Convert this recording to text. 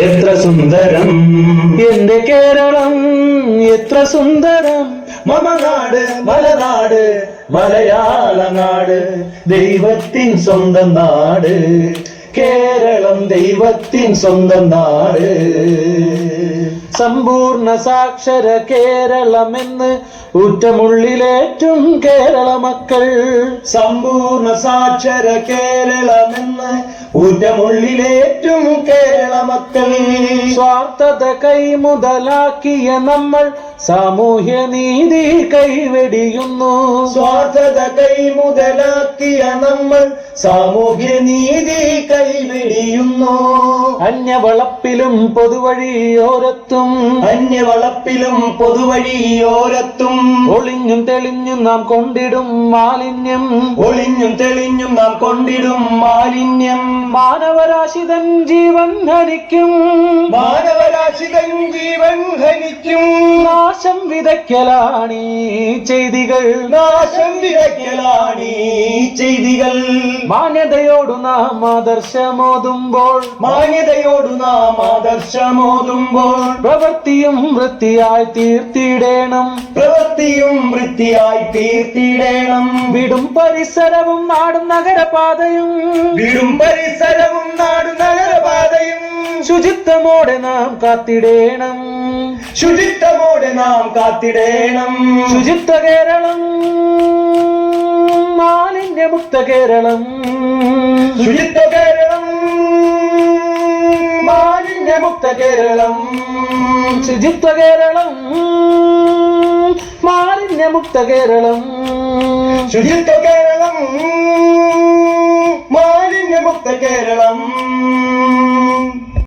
എത്ര സുന്ദരം എന്റെ കേരളം, എത്ര സുന്ദരം മമ നാട്, മലനാട്, മലയാള നാട്, ദൈവത്തിൻ സ്വന്തം നാട്. കേരളം ദൈവത്തിൻ സ്വന്തം നാട്. സമ്പൂർണ്ണ സാക്ഷര കേരളമെന്ന് ഊറ്റമുള്ളിലേറ്റും കേരള മക്കൾ. സമ്പൂർണ്ണ സാക്ഷര കേരളമെന്ന് ഊറ്റമുള്ളിലേറ്റും കേരള മക്കൾ. സ്വാർത്ഥത കൈമുതലാക്കിയ നമ്മൾ സാമൂഹ്യ നീതി കൈവെടിയുന്നു. സ്വാർത്ഥത കൈമുതലാക്കിയ നമ്മൾ സാമൂഹ്യ നീതി കൈവെടിയുന്നു. അന്യവളപ്പിലും പൊതുവഴിയോരത്തും, അന്യവളപ്പിലും പൊതുവഴിയോരത്തും ഒളിഞ്ഞും തെളിഞ്ഞും നാം കൊണ്ടിടും മാലിന്യം, ഒളിഞ്ഞും തെളിഞ്ഞും നാം കൊണ്ടിടും മാലിന്യം. മാനവരാശിതൻ ജീവൻ ഹനിക്കും, മാനവരാശിതൻ ജീവൻ ഹനിക്കും. നാശം വിതയ്ക്കലാണീ ചെയ്തികൾ, നാശം വിതയ്ക്കലാണീ ചെയ്തികൾ. മാന്യതയോടു നാം ആദർശമോതുമ്പോൾ, മാന്യതയോടു നാം ആദർശമോതുമ്പോൾ പ്രവൃത്തിയും വൃത്തിയായി തീർത്തിടേണം, പ്രവൃത്തിയും വൃത്തിയായി തീർത്തിടേണം. വീടും പരിസരവും നാടും നഗരപാതയും, വീടും പരിസരവും നാടും നഗരപാതയും ശുചിത്വമോടെ നാം കാത്തിടേണം, ശുചിത്വമോടെ നാം കാത്തിടേണം. ശുചിത്വ കേരളം, മാലിന്യമുക്ത കേരളം, ശുചിത്വ കേരളം, മാലിന്യമുക്ത കേരളം, ശുചിത്വ കേരളം, മാലിന്യമുക്ത കേരളം, ശുചിത്വ കേരളം, മാലിന്യമുക്ത കേരളം.